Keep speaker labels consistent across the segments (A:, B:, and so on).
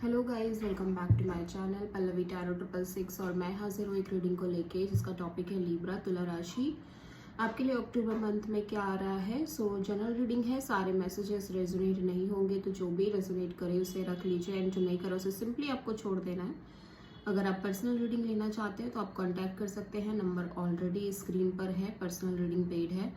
A: Hello guys, welcome back to my channel Pallavi tarot 666 और मैं हाजिर हूँ एक रीडिंग को लेके जिसका टॉपिक है लिब्रा तुला राशि। आपके लिए अक्टूबर मंथ में क्या आ रहा है। जनरल रीडिंग है, सारे मैसेजेस रेजोनेट नहीं होंगे, तो जो भी रेजोनेट करे उसे रख लीजिए एंड जो नहीं करो उसे सिंपली आपको छोड़ देना है। अगर आप पर्सनल रीडिंग लेना चाहते हैं तो आप कॉन्टैक्ट कर सकते हैं, नंबर ऑलरेडी स्क्रीन पर है, पर्सनल रीडिंग पेड है।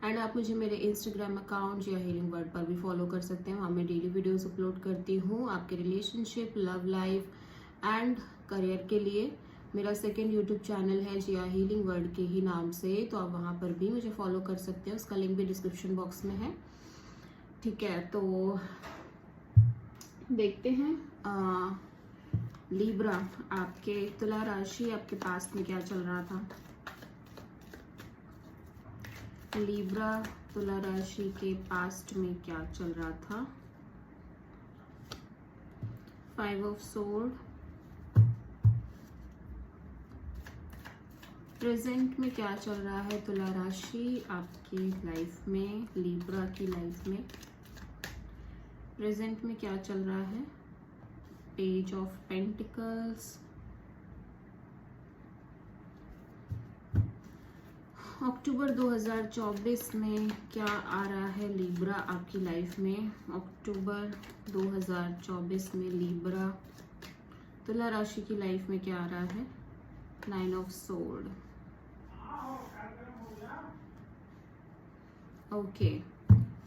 A: एंड आप मुझे मेरे इंस्टाग्राम अकाउंट या हीलिंग वर्ड पर भी फॉलो कर सकते हैं, वहाँ मैं डेली वीडियोस अपलोड करती हूँ आपके relationship, love life and career के लिए। मेरा सेकंड यूट्यूब चैनल है जिया हीलिंग वर्ड के ही नाम से, तो आप वहाँ पर भी मुझे फॉलो कर सकते हैं, उसका लिंक भी डिस्क्रिप्शन बॉक्स में है। ठीक है, तो देखते हैं लिब्रा आपके तुला राशि आपके पास में क्या चल रहा था। लिब्रा तुला राशि के पास्ट में क्या चल रहा था। 5 ऑफ सोर्ड, प्रेजेंट में क्या चल रहा है तुला राशि आपकी लाइफ में, लिब्रा की लाइफ में प्रेजेंट में क्या चल रहा है। पेज ऑफ पेंटिकल्स, अक्टूबर 2024 में क्या आ रहा है लिब्रा आपकी लाइफ में। अक्टूबर 2024 में लिब्रा तुला राशि की लाइफ में क्या आ रहा है। 9 ऑफ सोर्ड। ओके,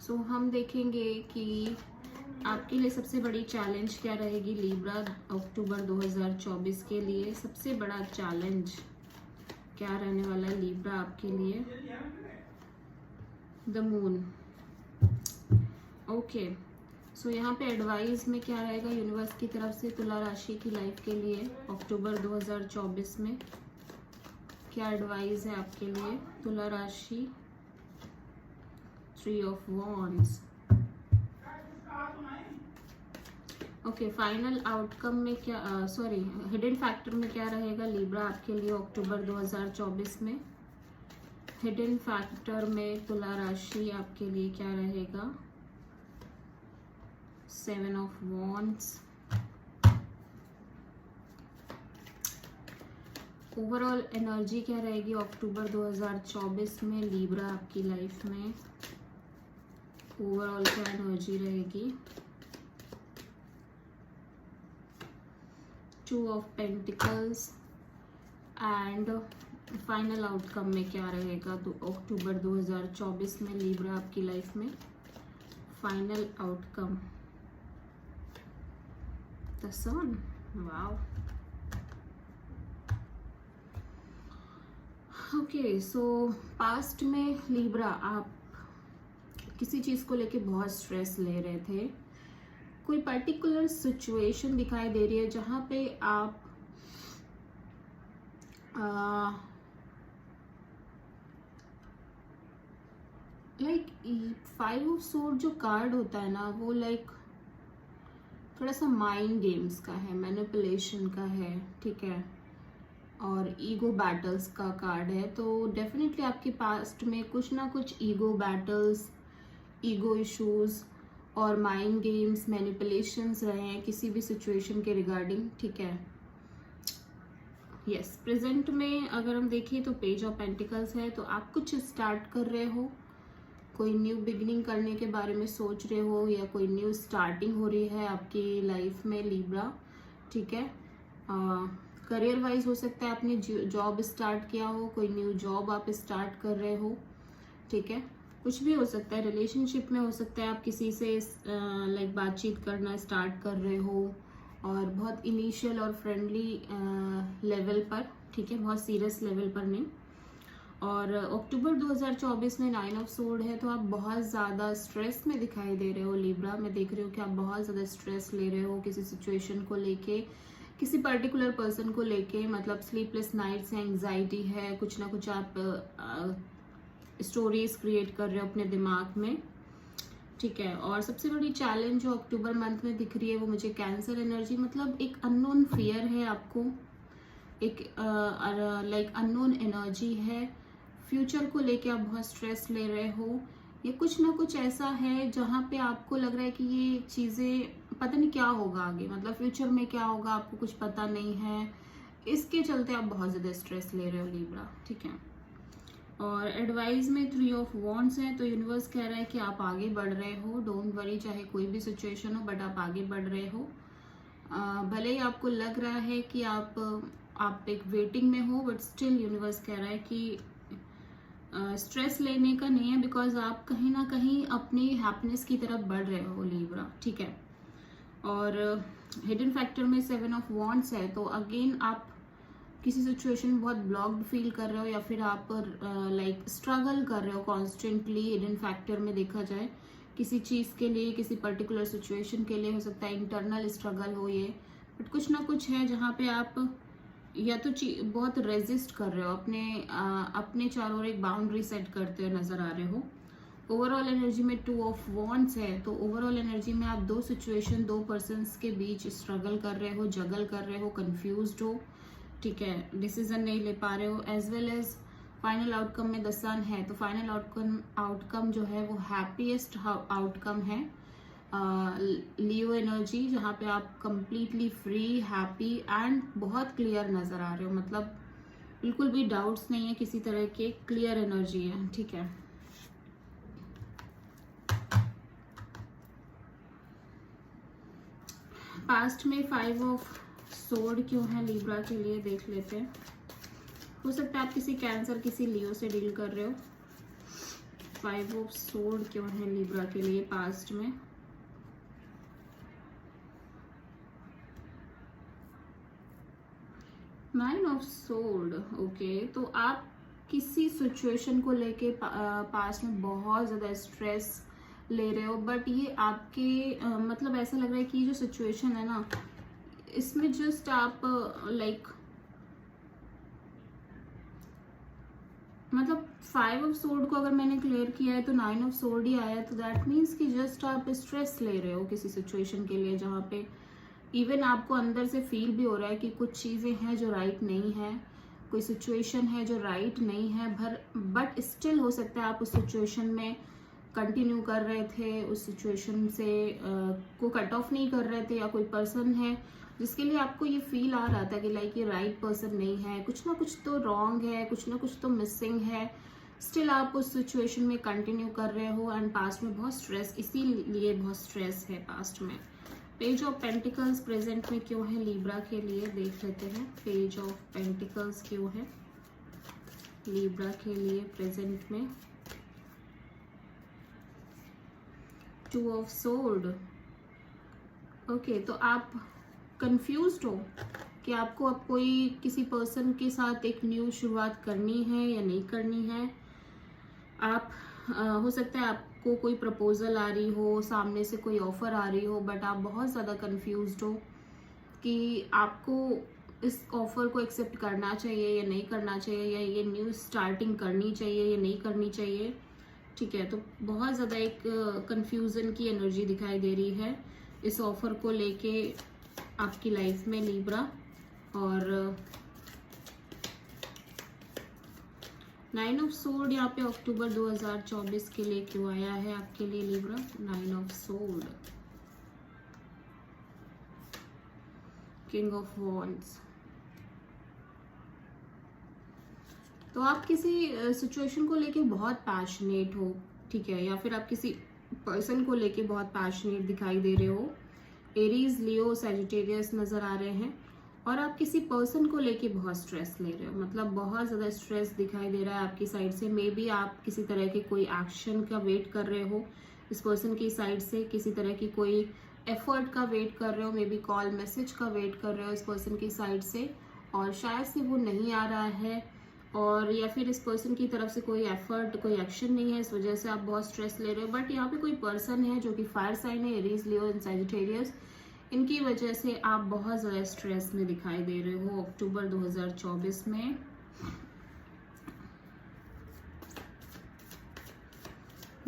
A: सो हम देखेंगे कि आपके लिए सबसे बड़ी चैलेंज क्या रहेगी लिब्रा अक्टूबर 2024 के लिए। सबसे बड़ा चैलेंज क्या रहने वाला है लिब्रा आपके लिए। The moon. ओके, सो यहाँ पे एडवाइस में क्या रहेगा यूनिवर्स की तरफ से तुला राशि की लाइफ के लिए अक्टूबर 2024 में क्या एडवाइस है आपके लिए तुला राशि। 3 of wands. Okay, final outcome में क्या हिडन फैक्टर में क्या रहेगा लिब्रा आपके लिए अक्टूबर 2024 में। हिडन फैक्टर में तुला राशि आपके लिए क्या रहेगा। 7 ऑफ वॉन्ड्स। ओवरऑल एनर्जी क्या रहेगी अक्टूबर 2024 में लिब्रा आपकी लाइफ में। ओवरऑल क्या एनर्जी रहेगी। 2 of pentacles and final outcome में क्या रहेगा तो अक्टूबर 2024 में लिब्रा आपकी लाइफ में। Final outcome the sun. Wow, okay, so past में लिब्रा आप किसी चीज को लेके बहुत स्ट्रेस ले रहे थे। कोई पर्टिकुलर सिचुएशन दिखाई दे रही है जहां पे आप लाइक 5 ऑफ सोर्ड जो कार्ड होता है ना, वो लाइक थोड़ा सा माइंड गेम्स का है, मैनिपुलेशन का है, ठीक है, और ईगो बैटल्स का कार्ड है। तो डेफिनेटली आपके पास्ट में कुछ ना कुछ ईगो बैटल्स, ईगो इश्यूज और माइंड गेम्स, मैनिपुलेशंस रहे हैं किसी भी सिचुएशन के रिगार्डिंग, ठीक है। यस, प्रेजेंट में अगर हम देखें तो पेज ऑफ पेंटिकल्स है, तो आप कुछ स्टार्ट कर रहे हो, कोई न्यू बिगिनिंग करने के बारे में सोच रहे हो या कोई न्यू स्टार्टिंग हो रही है आपकी लाइफ में लिब्रा, ठीक है। करियर वाइज हो सकता है आपने जॉब स्टार्ट किया हो, कोई न्यू जॉब आप स्टार्ट कर रहे हो, ठीक है। कुछ भी हो सकता है, रिलेशनशिप में हो सकता है आप किसी से लाइक बातचीत करना स्टार्ट कर रहे हो और बहुत इनिशियल और फ्रेंडली लेवल पर, ठीक है, बहुत सीरियस लेवल पर नहीं। और अक्टूबर 2024 में 9 ऑफ सोर्ड है, तो आप बहुत ज़्यादा स्ट्रेस में दिखाई दे रहे हो लिब्रा। मैं देख रही हूँ कि आप बहुत ज़्यादा स्ट्रेस ले रहे हो किसी सिचुएशन को लेके, किसी पर्टिकुलर पर्सन को लेके, मतलब स्लीपलेस नाइट्स है, एंग्जाइटी है, कुछ ना कुछ आप स्टोरीज क्रिएट कर रहे हो अपने दिमाग में, ठीक है। और सबसे बड़ी चैलेंज जो अक्टूबर मंथ में दिख रही है वो मुझे कैंसर एनर्जी, मतलब एक अननोन फियर है आपको, एक लाइक अननोन एनर्जी है। फ्यूचर को लेके आप बहुत स्ट्रेस ले रहे हो, ये कुछ ना कुछ ऐसा है जहाँ पे आपको लग रहा है कि ये चीज़ें पता नहीं क्या होगा आगे, मतलब फ्यूचर में क्या होगा आपको कुछ पता नहीं है, इसके चलते आप बहुत ज़्यादा स्ट्रेस ले रहे हो लिब्रा, ठीक है। और एडवाइस में 3 ऑफ वॉन्ड्स है, तो यूनिवर्स कह रहा है कि आप आगे बढ़ रहे हो, डोंट वरी, चाहे कोई भी सिचुएशन हो बट आप आगे बढ़ रहे हो। भले ही आपको लग रहा है कि आप एक वेटिंग में हो, बट स्टिल यूनिवर्स कह रहा है कि स्ट्रेस लेने का नहीं है, बिकॉज आप कहीं ना कहीं अपनी हैप्पीनेस की तरफ बढ़ रहे हो लिब्रा, ठीक है। और हिडन फैक्टर में 7 ऑफ वॉन्ड्स है, तो अगेन आप किसी सिचुएशन में बहुत ब्लॉक्ड फील कर रहे हो, या फिर आप लाइक स्ट्रगल कर रहे हो कॉन्स्टेंटली। हिडन फैक्टर में देखा जाए किसी चीज़ के लिए, किसी पर्टिकुलर सिचुएशन के लिए, हो सकता है इंटरनल स्ट्रगल हो ये, बट कुछ ना कुछ है जहाँ पे आप या तो बहुत रेजिस्ट कर रहे हो, अपने चारों ओर एक बाउंड्री सेट करते हुए नजर आ रहे हो। ओवरऑल एनर्जी में 2 ऑफ वॉन्ड्स है, तो ओवरऑल एनर्जी में आप 2 सिचुएशन, 2 पर्सन्स के बीच स्ट्रगल कर रहे हो, जगल कर रहे हो, कंफ्यूज्ड हो, ठीक है, डिसीजन नहीं ले पा रहे हो। As well as final outcome में द सन है, तो फाइनल आउटकम जो है वो हैप्पीएस्ट आउटकम है लियो एनर्जी, जहाँ पे आप कंप्लीटली फ्री, हैप्पी एंड बहुत क्लियर नजर आ रहे हो, मतलब बिल्कुल भी डाउट्स नहीं है किसी तरह के, क्लियर एनर्जी है, ठीक है। पास्ट में 5 ऑफ सोर्ड क्यों है लिब्रा के लिए, देख लेते हैं। हो सकता है आप किसी कैंसर, किसी लियो से डील कर रहे हो। 5 ऑफ सोर्ड क्यों है लिब्रा के लिए पास्ट में। नाइन ऑफ सोर्ड, ओके, तो आप किसी सिचुएशन को लेके पास्ट में बहुत ज़्यादा स्ट्रेस ले रहे हो, बट ये आपके मतलब ऐसा लग रहा है कि जो सिचुएशन है ना, इसमें जस्ट आप लाइक मतलब 5 ऑफ सोर्ड को अगर मैंने क्लियर किया है तो 9 ऑफ सोर्ड ही आया है, तो दैट मीन्स कि जस्ट आप स्ट्रेस ले रहे हो किसी सिचुएशन के लिए, जहाँ पे इवन आपको अंदर से फील भी हो रहा है कि कुछ चीज़ें हैं जो राइट नहीं है, कोई सिचुएशन है जो राइट नहीं है, बट स्टिल हो सकता है आप उस सिचुएशन में कंटिन्यू कर रहे थे, उस सिचुएशन से को कट ऑफ नहीं कर रहे थे, या कोई पर्सन है जिसके लिए आपको ये फील आ रहा था कि लाइक ये राइट पर्सन नहीं है, कुछ ना कुछ तो रॉन्ग है, कुछ ना कुछ तो मिसिंग है, स्टिल आप उस सिचुएशन में कंटिन्यू कर रहे हो। एंड पास्ट में बहुत स्ट्रेस, इसीलिए बहुत स्ट्रेस है पास्ट में। पेज ऑफ पेंटिकल्स प्रेजेंट में क्यों है लिब्रा के लिए, देख लेते हैं। पेज ऑफ पेंटिकल्स क्यों है लिब्रा के लिए प्रेजेंट में। 2 ऑफ सोर्ड, ओके, तो आप कंफ्यूज्ड हो कि आपको अब कोई किसी पर्सन के साथ एक न्यू शुरुआत करनी है या नहीं करनी है। आप हो सकता है आपको कोई प्रपोजल आ रही हो, सामने से कोई ऑफर आ रही हो, बट आप बहुत ज़्यादा कंफ्यूज्ड हो कि आपको इस ऑफर को एक्सेप्ट करना चाहिए या नहीं करना चाहिए, या ये न्यू स्टार्टिंग करनी चाहिए या नहीं करनी चाहिए, ठीक है। तो बहुत ज़्यादा एक कंफ्यूजन की एनर्जी दिखाई दे रही है इस ऑफर को लेके आपकी लाइफ में लिब्रा। और 9 ऑफ सोर्ड यहाँ पे अक्टूबर 2024 के लिए क्यों आया है आपके लिए Libra. 9 of sword, king of wands, तो आप किसी सिचुएशन को लेके बहुत पैशनेट हो, ठीक है, या फिर आप किसी पर्सन को लेके बहुत पैशनेट दिखाई दे रहे हो। एरीज, लियो, सैजिटेरियस नजर आ रहे हैं, और आप किसी पर्सन को लेके बहुत स्ट्रेस ले रहे हो, मतलब बहुत ज़्यादा स्ट्रेस दिखाई दे रहा है आपकी साइड से। मे बी आप किसी तरह के कोई एक्शन का वेट कर रहे हो इस पर्सन की साइड से, किसी तरह की कोई एफर्ट का वेट कर रहे हो, मे बी कॉल मैसेज का वेट कर रहे हो इस पर्सन की साइड से, और शायद से वो नहीं आ रहा है, और या फिर इस पर्सन की तरफ से कोई एफर्ट, कोई एक्शन नहीं है, इस वजह से आप बहुत स्ट्रेस ले रहे हो। बट यहाँ पे कोई पर्सन है जो कि फायर साइन है, एरीज, लियो एंड सैजिटेरियस, इनकी वजह से आप बहुत ज़्यादा स्ट्रेस में दिखाई दे रहे हो अक्टूबर 2024 में।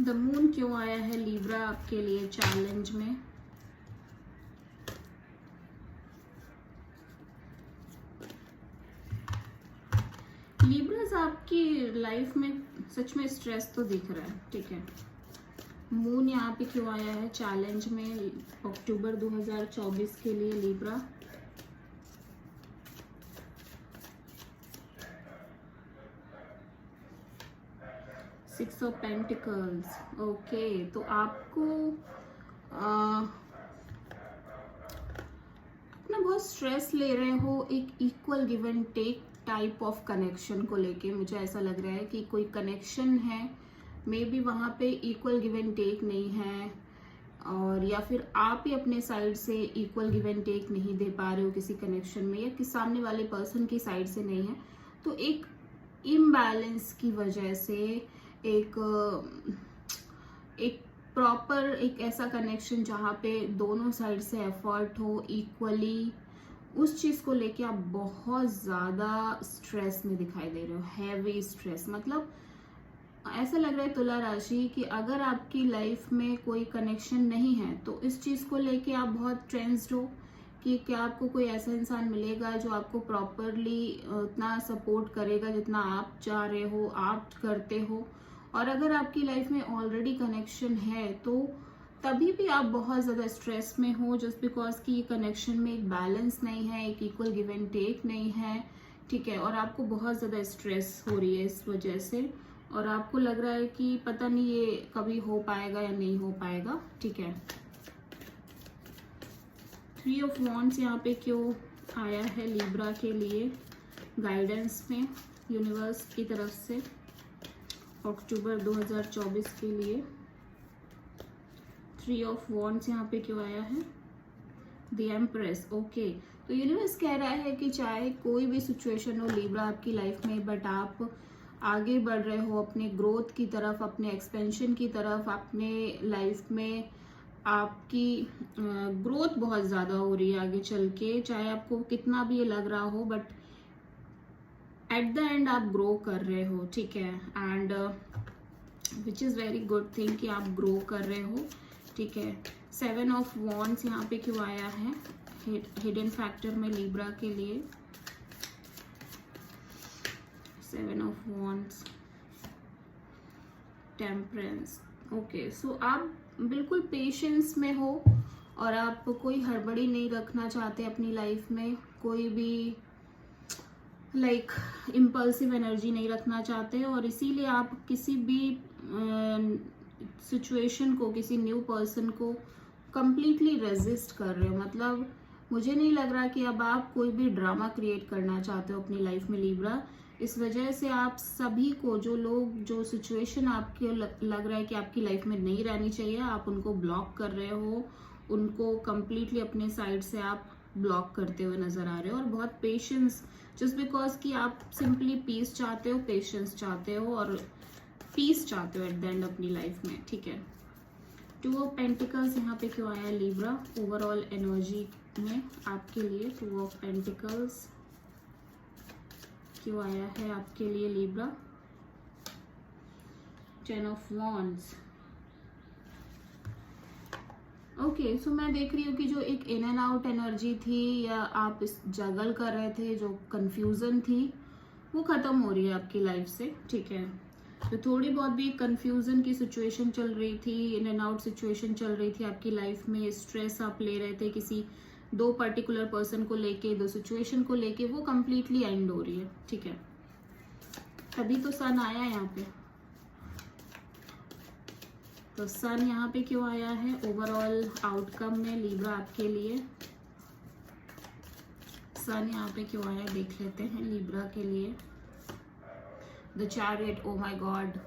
A: द मून क्यों आया है लिब्रा आपके लिए चैलेंज में। लिब्रास आपकी लाइफ में सच में स्ट्रेस तो दिख रहा है, ठीक है, मून यहाँ पे क्यों आया है चैलेंज में अक्टूबर 2024 के लिए Libra? Six of pentacles. Okay, तो आपको अपना बहुत स्ट्रेस ले रहे हो एक equal give and take type of connection को लेके। मुझे ऐसा लग रहा है कि कोई कनेक्शन है, मे बी वहाँ पे इक्वल गिव एंड टेक नहीं है, और या फिर आप ही अपने साइड से इक्वल गिव एंड टेक नहीं दे पा रहे हो किसी कनेक्शन में, या किसी सामने वाले पर्सन की साइड से नहीं है। तो एक इम्बैलेंस की वजह से एक प्रॉपर एक ऐसा कनेक्शन जहाँ पे दोनों साइड से एफर्ट हो इक्वली, उस चीज़ को लेके आप बहुत ज़्यादा स्ट्रेस में दिखाई दे रहे हो, हैवी स्ट्रेस। मतलब ऐसा लग रहा है तुला राशि कि अगर आपकी लाइफ में कोई कनेक्शन नहीं है तो इस चीज़ को लेके आप बहुत टेंस्ड हो कि क्या आपको कोई ऐसा इंसान मिलेगा जो आपको प्रॉपरली उतना सपोर्ट करेगा जितना आप चाह रहे हो, आप करते हो। और अगर आपकी लाइफ में ऑलरेडी कनेक्शन है तो तभी भी आप बहुत ज़्यादा स्ट्रेस में हो, जस्ट बिकॉज कि ये कनेक्शन में एक बैलेंस नहीं है, एक इक्वल गिव एंड टेक नहीं है, ठीक है। और आपको बहुत ज़्यादा स्ट्रेस हो रही है इस वजह से, और आपको लग रहा है कि पता नहीं ये कभी हो पाएगा या नहीं हो पाएगा, ठीक है। 3 ऑफ वॉन्ड्स यहाँ पे क्यों आया है लिब्रा के लिए गाइडेंस में यूनिवर्स की तरफ से अक्टूबर 2024 के लिए? 3 ऑफ वॉन्ड्स यहाँ पे क्यों आया है? The empress. ओके, तो यूनिवर्स कह रहा है कि चाहे कोई भी सिचुएशन हो लिब्रा आपकी लाइफ में, बट आप आगे बढ़ रहे हो अपने ग्रोथ की तरफ, अपने एक्सपेंशन की तरफ। अपने लाइफ में आपकी ग्रोथ बहुत ज़्यादा हो रही है आगे चल के, चाहे आपको कितना भी ये लग रहा हो, बट एट द एंड आप ग्रो कर रहे हो, ठीक है। And which is very good thing कि आप ग्रो कर रहे हो, ठीक है। 7 ऑफ वॉन्ड्स यहाँ पे क्यों आया है हिडन फैक्टर में लिब्रा के लिए? 7 ऑफ वॉन्ड्स, टेम्परेंस। ओके, सो आप बिल्कुल पेशेंस में हो और आप कोई हड़बड़ी नहीं रखना चाहते अपनी लाइफ में, कोई भी इम्पल्सिव एनर्जी नहीं रखना चाहते, और इसीलिए आप किसी भी सिचुएशन को, किसी न्यू पर्सन को कंप्लीटली रेजिस्ट कर रहे हो। मतलब मुझे नहीं लग रहा कि अब आप कोई भी ड्रामा क्रिएट करना चाहते हो अपनी लाइफ में लिब्रा। इस वजह से आप सभी को, जो लोग, जो सिचुएशन आपके लग रहा है कि आपकी लाइफ में नहीं रहनी चाहिए, आप उनको ब्लॉक कर रहे हो, उनको कंप्लीटली अपने साइड से आप ब्लॉक करते हुए नजर आ रहे हो। और बहुत पेशेंस, जस्ट बिकॉज कि आप सिंपली पीस चाहते हो, पेशेंस चाहते हो और पीस चाहते हो एट द एंड अपनी लाइफ में, ठीक है। 2 ऑफ पेंटिकल्स यहाँ पे क्यों आया लिब्रा ओवरऑल एनर्जी में आपके लिए? 2 ऑफ पेंटिकल्स क्यों आया है आपके लिए लिब्रा? 10 of wands. ओके, सो मैं देख रही हूँ कि जो एक इन एंड आउट एनर्जी थी, या आप इस जगल कर रहे थे, जो कंफ्यूजन थी, वो खत्म हो रही है आपकी लाइफ से, ठीक है। तो थोड़ी बहुत भी कंफ्यूजन की सिचुएशन चल रही थी, इन एंड आउट सिचुएशन चल रही थी आपकी लाइफ में, स्ट्रेस आप ले रहे थे किसी 2 पर्टिकुलर पर्सन को लेके, 2 सिचुएशन को लेके, वो कंप्लीटली एंड हो रही है, ठीक है। तभी तो सन आया यहाँ पे। तो सन यहाँ पे क्यों आया है ओवरऑल आउटकम में लिब्रा आपके लिए? सन यहाँ पे क्यों आया देख लेते हैं लिब्रा के लिए। The chariot. Oh my God,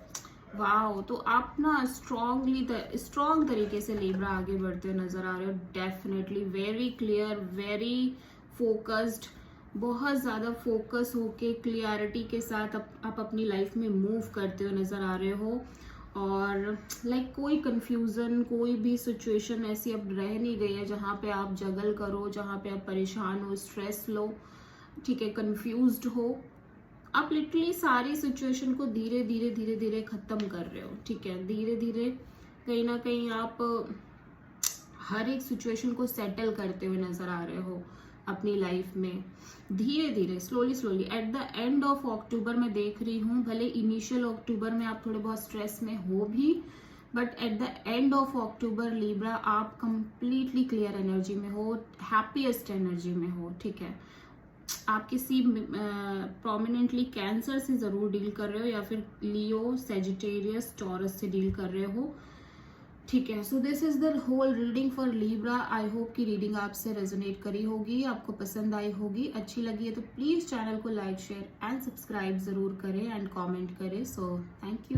A: wow. तो आप ना स्ट्रॉन्ग तरीके से लिब्रा आगे बढ़ते हुए नजर आ रहे हो। Definitely very clear, very focused, बहुत ज़्यादा फोकस होके क्लियरिटी के साथ आप अपनी लाइफ में मूव करते हुए नजर आ रहे हो। और कोई कंफ्यूजन, कोई भी सिचुएशन ऐसी अब रह नहीं गई है जहाँ पे आप जगल करो, जहाँ पे आप परेशान हो, स्ट्रेस लो, ठीक है, कंफ्यूज्ड हो। आप लिटरली सारी सिचुएशन को धीरे धीरे धीरे धीरे खत्म कर रहे हो, ठीक है। धीरे धीरे कहीं ना कहीं आप हर एक सिचुएशन को सेटल करते हुए नजर आ रहे हो अपनी लाइफ में, धीरे धीरे, slowly. At the end of October मैं देख रही हूँ, भले इनिशियल अक्टूबर में आप थोड़े बहुत स्ट्रेस में हो भी, but at the end of October Libra आप कंप्लीटली क्लियर एनर्जी में हो, हैप्पीएस्ट एनर्जी में हो, ठीक है। आप किसी प्रोमिनेंटली कैंसर से ज़रूर डील कर रहे हो या फिर लियो, सेजिटेरियस, टॉरस से डील कर रहे हो, ठीक है। So this is the whole reading for Libra. I hope कि रीडिंग आपसे रेजोनेट करी होगी, आपको पसंद आई होगी, अच्छी लगी है तो प्लीज़ चैनल को लाइक, शेयर एंड सब्सक्राइब ज़रूर करें एंड कमेंट करें। So thank you.